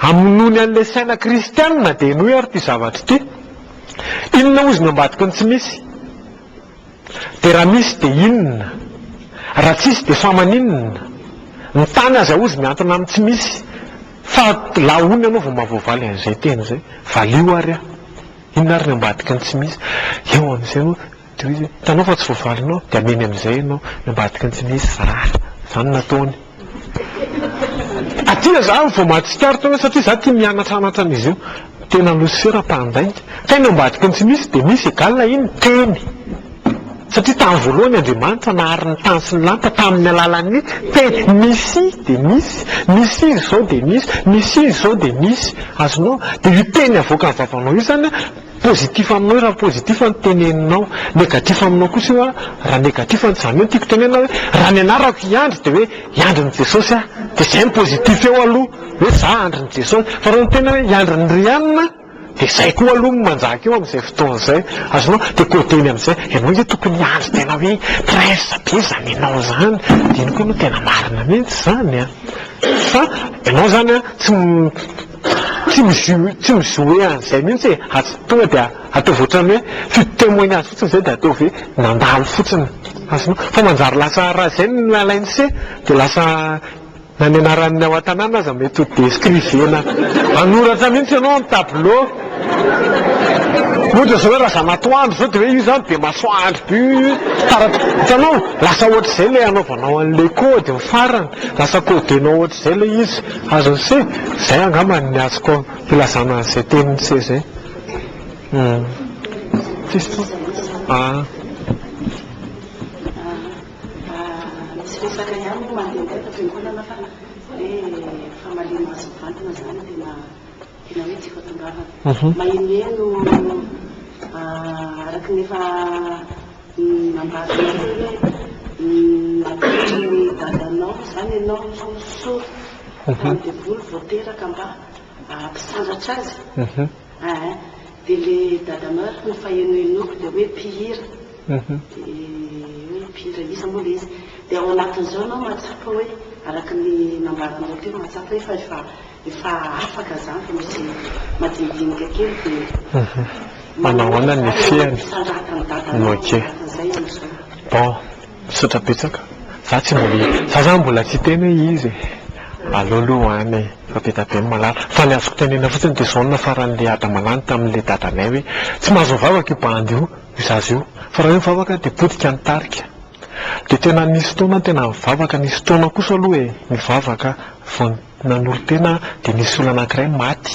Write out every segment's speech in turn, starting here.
aminony an'ilay saina kristianina dia noho ary ty zavatra ty inona ozy ny ambadika ny tsy misy dia raha misy dia inona raha tsisy dia famaninona ny tany aza ozy miantona amin'ny tsy misy fa lahony ianao vao mahavoavaly an'izay tena zay valio ary aho inona ary ny ambadika ny tsy misy eo amin'izay anao dia izy hitanao fa tsy voavalinao dia ameny amin'izay ianao ny ambadika ny tsy misy zany nataony aty za vao matsikary tao satria za tia mianatranatra an'izy io tena losifera mpandainga fa iny ambadika ny tsy misy dia misy egalina iny teny satria tamin'ny voalohany Andriamanitra nahary ny tany sy ny lanitra tamin'ny alalan'ny teny misy dia misy izy zao dia misy izy zao dia misy azonao dia io teny avoaka ny vavanao io zany pozitif aminao raha pozitif ny teneninao negatif aminao kosa io raha negatif ny zany hoe tiako tenena hoe raha ny anarako hiandry dia hoe hiandry ny Jesosy a dia izay ny pozitif eo aloha hoe za andry ny Jesosy fa raha ny tena hoe hiandry ny Rianina dia izay koa aloha manjaka eo amin'izay fotoan'izay azonao dia kodeny amin'izay ianao nge tokony hiandry tena hoe presa be zany ianao zany dia iny koa ianao tena marina mihitsy zany a fa ianao zany a tsy mizoe an'izay mihitsy tonga dia atao voatrany hoe fitotemoiny azy fotsiny zay dia atao hoe nandalo fotsiny azonao fa manjary lasa raha izay ny lalainy se dia lasa nanenarany ao an-tanàna aza mety ho descrivena anoratra mihitsy ianao amin'ny tableau ohatra zao hoe raha za matoandro zao dia hoe io zany be masoandro be hitanao lasa ohatr'izay le anaovanao an'le kody farany lasa kodenao ohatr'izay le izy azony se zay angambany ny azoko filazana an'izay teniny se zay resaka ihany mandeha ka fiangonana fa hoe famaliny masivantana zany tena hoe tsy fatongavana mahineno araky nefa nambadina hoe natotry dadanao zany ianao sosoa dia voly voateraka mba ampisandratra azy dia le dadanao araky ny fahenoenoko dia hoe mpihira pihira isa moa le izy dia ao anatin'izao anao mahatsapa hoe araky ny nambaranao teo mahatsapa hoe fa efa afaka zany fa misy madinidinika kely dia manahoana ny fiany sandraka ny dadanao anatin'izay am'izao bon misaotra betsaka za tsy mbola za zany mbola tsy teny hoe izy aloaloha any fa petabe malala fa ny azoko tenena fotsiny dia zao nafaran'le adamalany tamin'le dadanay hoe tsy mahazo mivavaka io bandy io izazy io fa raha io mivavaka dia potika ny tarika dia tena nisy taona tena mivavaka nisy taona kosa aloha e mivavaka vao nanolo tena dia nisy olona anankiray maty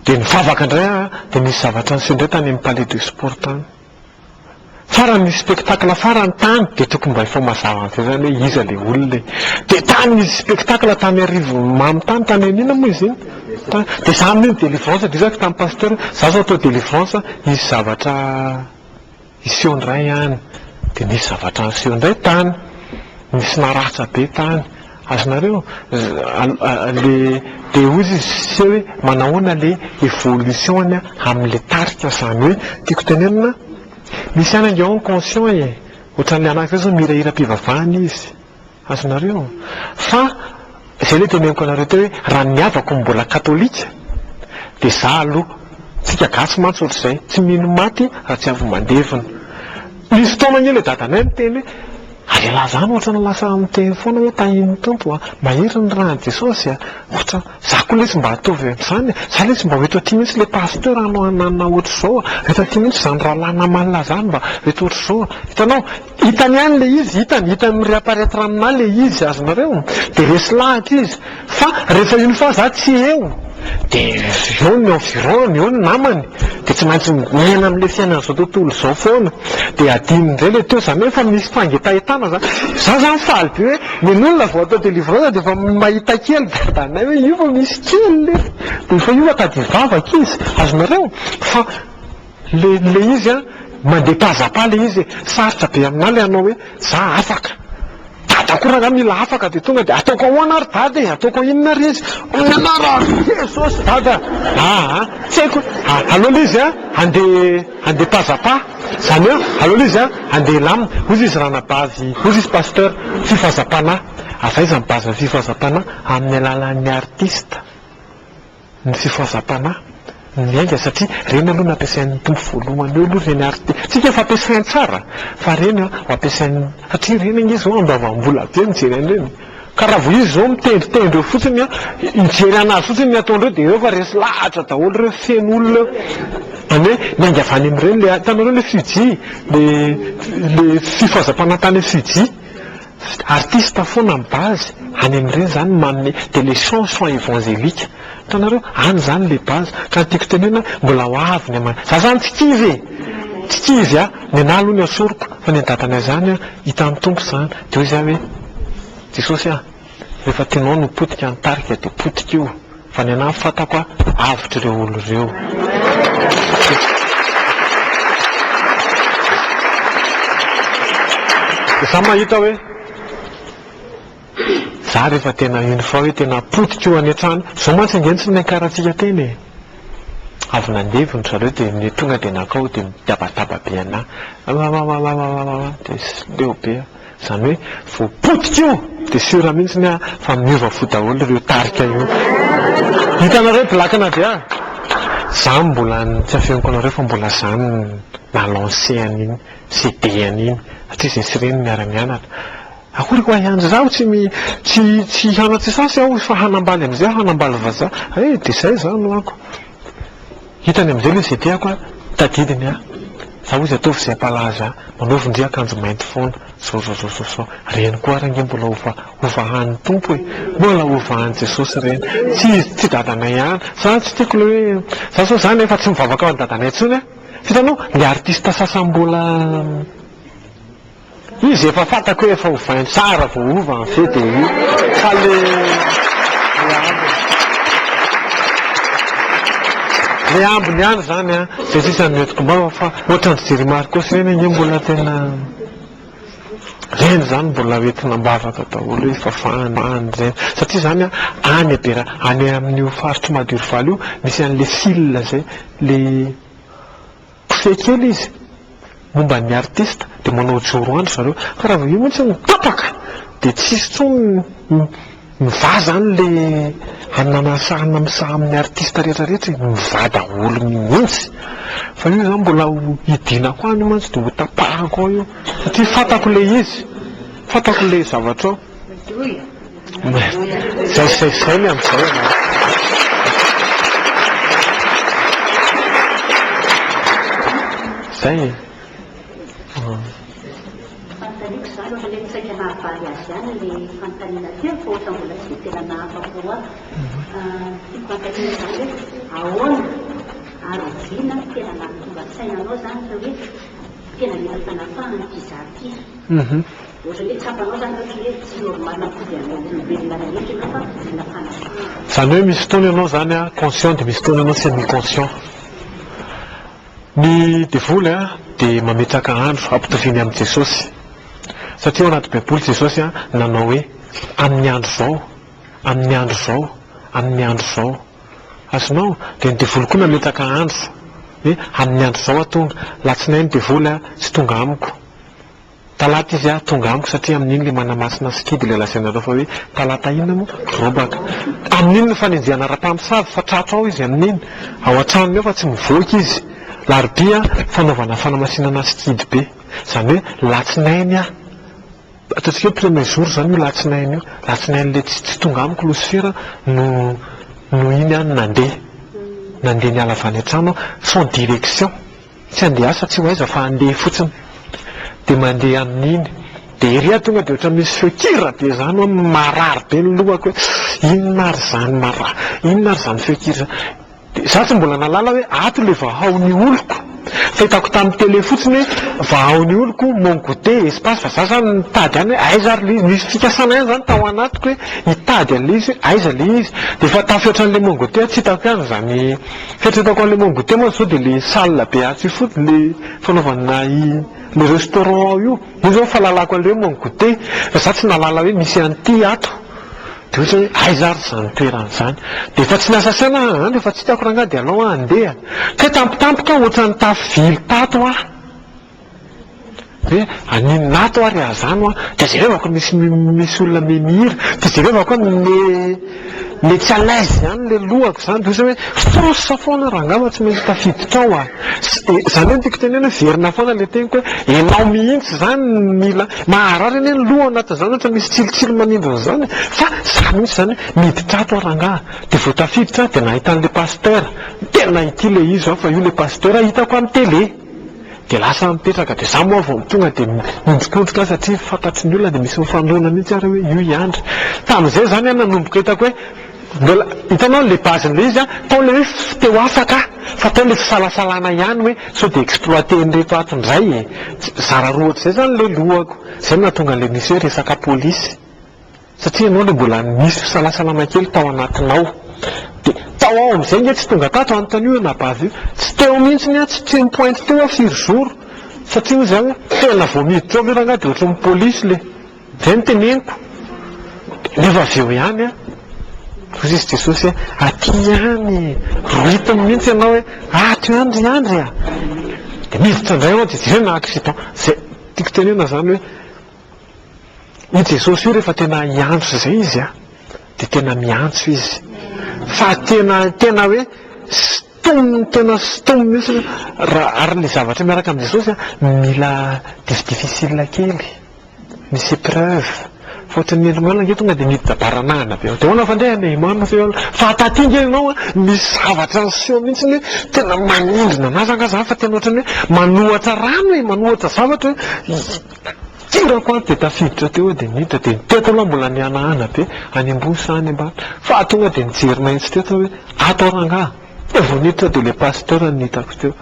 dia nivavaka indray dia nisy zavatra nisendray tany amin'ny palais de sport tany farany nisy spectacle farany tany dia tokony mba efa mazava an'izay zany hoe iza le olona dia tany nisy spectacle tany arivo mamy tany anina moa izy iny dia za amin'ny délivrance disaka tamin'ny pasteur za zao atao délivrance nisy zavatra iseho indray ihany dia nisy zavatra niseho indray tany nisy naratra be tany azonareo le dia ozy izy se hoe manahoana le évolution amin'le tarika zany hoe tiako tenenina misy any angeo inconscient e ohatran'le anankiray zao mihirahira-mpivavahany izy azonareo fa izay le teneniko anareo teo hoe raha niavako mbola katolika dia za aloha tsika gasy mantsy ohatr'izay tsy mino maty raha tsy avy mandevina misy fotoana nye le dadanay ny teny hoe alelahy zany ohatrana lasa miteny foana hoe tahiny tompo mahery ny rahan'i Jesosy ohatra za koa lesy mba ataovy amin'izany za lesy mba reto aty mihitsy le pasteur anao ananina ohatr'izao reto aty mihitsy zany rahalana malina zany mba reto ohatr'izao hitanao hitany ihany le izy hitany réapparaître aminahy le izy azonareo dia resy lahatra izy fa rehefa iny fa za tsy eo dia eo ny environ eo ny namany dia tsy maintsy miaina amin'le fiainan'izao tontolo izao foana dia adiny indray le teo zany hoe fa misy fangetahitana zany za zany faly be hoe nen'olona vao atao délivrance dia efa mahita kely dadanay hoe io fa misy kely le dia fa io fa tady vavaka izy azonareo fa le izy mandeha pazapa le izy sarotra be aminahy le anao hoe za afaka fatakorana mila afaka dia tonga dia ataoko ahoana ary dady ataoko inona ry izy ianara jesosy dada tsy haiko aloha izy andeha pazapa zany hoe aloha izy andeha lamina ozy izy ranabavy ozy izy pasteur fifazapana zay izy mibaza fifazapana amin'ny alalan'ny artista ny fifazapana miainga satria reny aloha nampiasain'ny tompo voalohany eo aloha reny tsika efa ampiasainy tsara fa reny ampiasainy satria reny ange zao andavambola be mijery an'ireny ka raha vo izy zao mitendritendry eo fotsiny mijery anazy fotsiny ny ataondreo dia eo fa resy lahatra daholo reo feno olona eo any hoe miainga avy any amin'ireny le hitanareo le Fiji le fifazam-panantany Fiji artiste foana amin'ny base any amin'ireny zany manome dia les chansons évangéliques hitanareo any zany le base ka tiako tenena mbola ho avy ny za zany tsy kivy ny anahy aloha ny asoroko fa ny datanay zany hitan'ny tompo zany dia hoy zany hoe jesosy rehefa tianao no potika nitarika dia potika io fa ny anahy fatako avitra ireo olo ireo dia sa mahita hoe za rehefa tena iny fa hoe tena potika io any an-trano zao mantsy angeny tsy naikaratsika teny avy nandevy ny zareo dia ny tonga dia nakao dia mitabataba be anahy dia leo be zany hoe vo potika io dia sura mihitsy fa miova fo daholo ireo tarika io hitanareo blakana dia za mbola tsy afeniko anareo fa mbola zany nalancéany iny CD-any iny satria zay sy reny miara-mianatra akory ko iandro zaho tsy hanatsy sasy aho fa hanambaly amizay hanambaly vazaha dia zay zany no ako hitany amizay le CD ako tadidiny za ozy ataovy zay mpalaza manaovy ndri akanjo mainty foana zao reny koa range mbola ovahan'ny tompo e mbola ovahan'ny jesosy reny tsy dadanay ihany za tsy tiako le hoe za sao zany efa tsy mivavaka ao ny dadanay tsony fitanao le artiste sasam-bola izy efa fatako hoe efa ovainy tsara vo ova ny fety io fa le ambony ihany zany zay sisa metiko mbava fa ohatrany jery marikosy reny ange mbola tena reny zany mbola oentina mbavaka daholo hoe fafahany zay satria zany any abera any amin'io faritry Madirovaly io misy an'le fil zay le fe kely izy momba ny artiste dia manao joro andro zareo ka raha io mihitsy mitapaka dia tsisy tsony miva zany le ananasahana misaha amin'ny artiste rehetrarehetra mivada olo mihitsy fa io zany mbola hidinako any mantsy dia ho tapahako ao io satria fatako le izy fatako le zavatra ao zay le amizay zay fantaniko zany ofa le mitsaika nahavaly azy ihany le fantanina teo fa ohatra mbola tsy tena nahafapo fantanina zany hoe ahoana arovina tena nahatonga sainanao zany fa hoe tena mila fanafahana ty zaty ohatra hoe tsapanao zany ohatra hoe tsy normal napody olombelona rehetra ianao fa mila fanafahana zany hoe misy fotoana ianao zany conscient dia misy fotoana ianao semi conscient ny devoly dia mametraka andro ampitoviany amin'i Jesosy satria ao anaty baiboly Jesosy nanao hoe amin'ny andro zao amin'ny andro zao amin'ny andro zao azonao dia ny devoly koa nametraka andro hoe amin'ny andro zao atonga latsinainy devoly tsy tonga amiko talata izy tonga amiko satria amin'iny le manamasina sikidy le lasainareo fa hoe talata inona moa robaka amin'iny no fanenjehana ra-mpamosavy fa tratro ao izy amin'iny ao an-tranony eo fa tsy mivoaka izy larobia fanaovana fanamasinana sikidy be zany hoe latsinainy ataontsika hoe premier jour zany io latsinainy io latsinainy le tsy tonga amiko losifera no iny nandeha niala avy any an-trano sans direction tsy andeha asa tsy ho aiza fa andeha fotsiny dia mandeha amin'iny dia ery tonga dia ohatra misy feokira be zany marary be ny lohako hoe inona ary zany feokira za tsy mbola nalala hoe ato le vahaon'ny oloko fahitako tamin'ny télé fotsiny hoe vahaony oloko mon goûter espace fa za zany nitady any hoe aiza ary le izy misy fikasana ihany zany tao anatiko hoe hitady an'le izy hoe aiza le izy dia fa tafetra an'le mon goûter tsy hitako ihany zany fieritreretako an'le mon goûter moa zao dia le salle be atsy foty le fanaovana le restaurant io zao fahalalako an'le hoe mon goûter fa za tsy nalala hoe misy an'ity ato dia ohatry hoe aiza ary zany toeran'izany dia efa tsy niasa saina any efa tsy tiako rangaha dia alao andeha ka tampotampoka ohatran'ny tafivily tato hoe anininato ary azano dia jerevako misy olona memihira dia jerevako me tsy alaise zany le lohako zany dia ohatry hoe fosa foana rangava tsy maintsy tafiditra ao zany hoe tiako tenena hoe verina foana le teniko hoe enao mihitsy zany mila maharary eny ny loha anatin'izany ohatra misy tsilotsilo manindrona zany fa za mihitsy zany miditra ato rangaha dia vao tafiditra dia nahitan'le pasteur tena ity le izy fa io le pasteur hitako amin'ny télé dia lasa mipetraka dia za moa vao tonga dia mindrikondrika satria fantatry ny olona dia misy mifandona mihitsy ary hoe io iandry tamin'izay zany nanomboka hitako hoe mbola hitanao le basen'le izy tao le hoe teo afaka fa tao le fisalasalana ihany hoe sao dia exploité nreto ato indray zara roatra zay zany le lohako zay nahatonga le misy hoe resaka polisy satria ianao le mbola misy fisalasalana kely tao anatinao dia tao ao amin'izay nge tsy tonga tato anontany io nabavy io tsy teo mihitsy ny tsy mipointy teo a firy zoro satria izy zany tena vao miditra ao miranga dia ohatry ny polisy le zay ny teneniko nefa avy eo ihany hozy izy Jesosy aty ihany roitiny mihitsy ianao hoe aty andry dia miditra indray ao dia jerena akisitan zay tiako tenena zany hoe i Jesosy io rehefa tena hiantso zay izy dia tena miantso izy fa tena hoe tena stomy mihitsy ary le zavatra miaraka amin'i Jesosy mila difficile kely misy épreuve fa ohatry ny elomana nge tonga dia midabaranahana be dia hoana fa ndray anehimana fa taty nge ianao misy zavatra ny sio mihitsy hoe tena manindrina anazy anga zany fa tena ohatrany hoe manohatra rano hoe manohatra zavatra hoe tirako any dia tafiditra teo dia miditra dia teto aloha mbola nianahana be any ambony sa any ambany fa tonga dia nijery maintso teto hoe ato rangaha dia vao niditra dia le pasteur nitako teo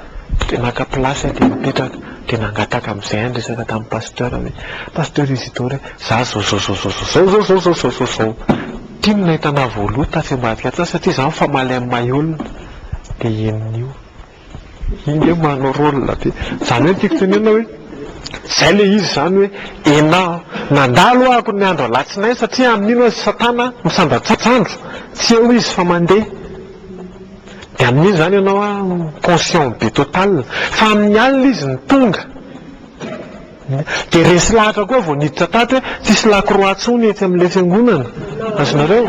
dia naka plasy dia mipetraka dia nangataka amin'izay any resaka tamin'ny pasteur hoe pasteur Isidore za zao tia no nahitana voaloha tafy-ambadika tsany satria za famaly amin'ny mahay olona dia enon'io iny hoe manao rôle be zany hoe tiako tenena hoe zay le izy zany hoe ena nandalo ahako ny andro alatsinainy satria amin'ino azy satana misandratsandro tsy eo izy fa mandeha dia amin'iny zany ianao conscient be total fa amin'ny alina izy ny tonga dia resy lahatra koa vao niditra tato hoe tsisy lakroa tsony etsy amin'ilay fiangonana azonareo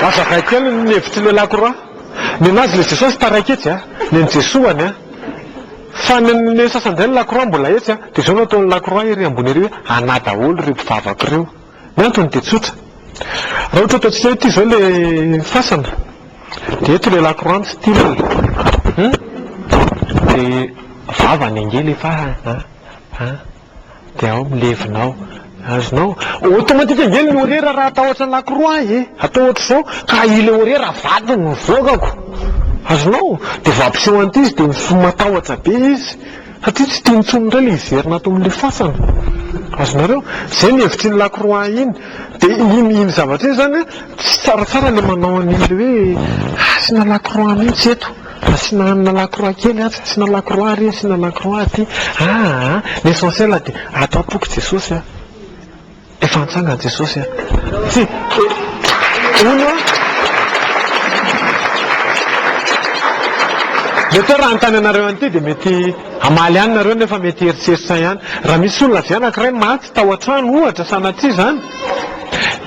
afaka kely nihevitry le lakroa ny anazy le Jesosy taraiky etsy ny Jesoany fa ny sasandray ny lakroa mbola etsy dia zao nataon'ny lakroa ery ambony ery hoe anadaholo reo mpivavaka ireo ny antony dia tsotra raha ohatra ataontsika hoe ity zao le fasana dia eto le lakroa ny style dia vavany angely efa dia ao milevinao azonao automatique angely ny horera raha atao ohatry ny lakroa atao ohatry zao ka ile horera vatony mivokako azonao dia vampiseho an'ity izy dia matahotra be izy satria tsy tia nitsony indray le iverina ato amin'le fasana azonareo zay ny hevitry ny lakroa iny dia iny zavatra iny zany tsy tsaratsara le manao an'ile hoe asina lakroa mihitsy eto asina anina lakroa kely atsy asina lakroa ary asina lakroa aty l'essentiel dia atao apoky Jesosy efa antsanga Jesosy tsy ono mety raha antany anareo an'ity dia mety amaly any nareo nefa mety eritseritra ihany raha misy olona avy anankiray maty tao an-trano ohatra sanatria zany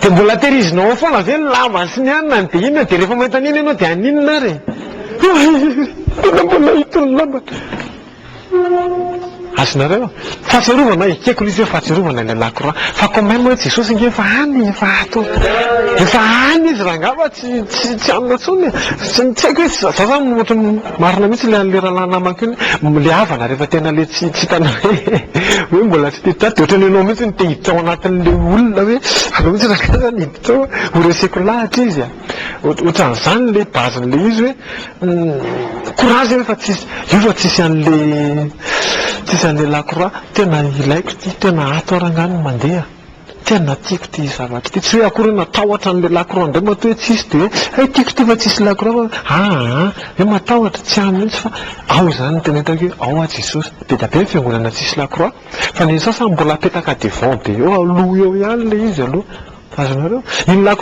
dia mbola terizinao ao foana ve ny lamba sy ny anina ny dia inona dia rehefa mahita an'iny ianao dia aninona ary tena mbola hitony lamba azonareo fahatsiarovana ikeko izy hoe fahatsiarovana ilay lakoroa fa quand même hoe Jesosy nge efa any efa any izy raha angamba tsy amina tsony tsy haiko hoe za zany ohatra marina mihitsy le raha namako iny le havana rehefa tena le tsy tana hoe mbola tsy te tady ohatra ny anao mihitsy ny te hiditra ao anatin'le olona hoe anao mihitsy raha zany hiditra ao horeseko lahatra izy ohatran'izany le bazin'le izy hoe courage efa tsisy io fa tsisy an'le lakoroa tena ilaiko ty tena ato arangano mandeha tena tiako ty zavatra ty tsy hoe akory natahotra an'le lakoroa ndray matoa hoe tsisy de hoe tiako ty fa tsisy lakoroa hoe matahotra tsy any mihitsy fa ao zany tena hitako hoe ao a Jesosy be da be ny fiangonana tsisy lakoroa fa ny sasany mbola apetaka devant be eo aloha eo ihany le izy aloha azonareo iny lakoroa